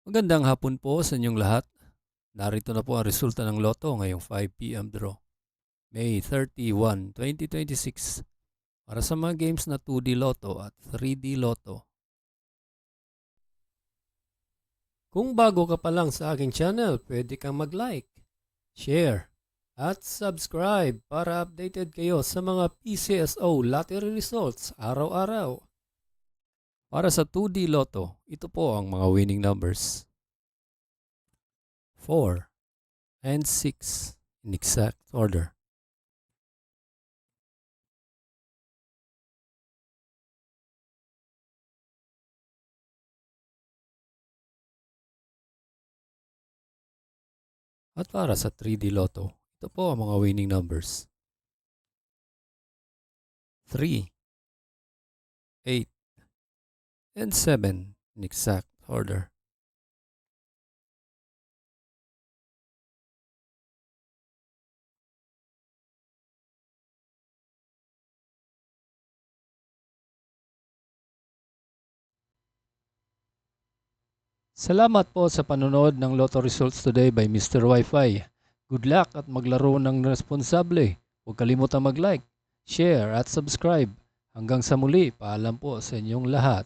Magandang hapon po sa inyong lahat. Narito na po ang resulta ng Lotto ngayong 5 p.m. draw. May 31, 2026 para sa mga games na 2D Lotto at 3D Lotto. Kung bago ka pa lang sa aking channel, pwede kang mag-like, share, at subscribe para updated kayo sa mga PCSO lottery results araw-araw. Para sa 2D Lotto, ito po ang mga winning numbers. 4 and 6 in exact order. At para sa 3D Lotto, ito po ang mga winning numbers. 3, 8, and 7 in exact order. Salamat po sa panonood ng Lotto Results today by Mr. Wi-Fi. Good luck at maglaro ng responsable. Huwag kalimutang mag-like, share at subscribe. Hanggang sa muli, paalam po sa inyong lahat.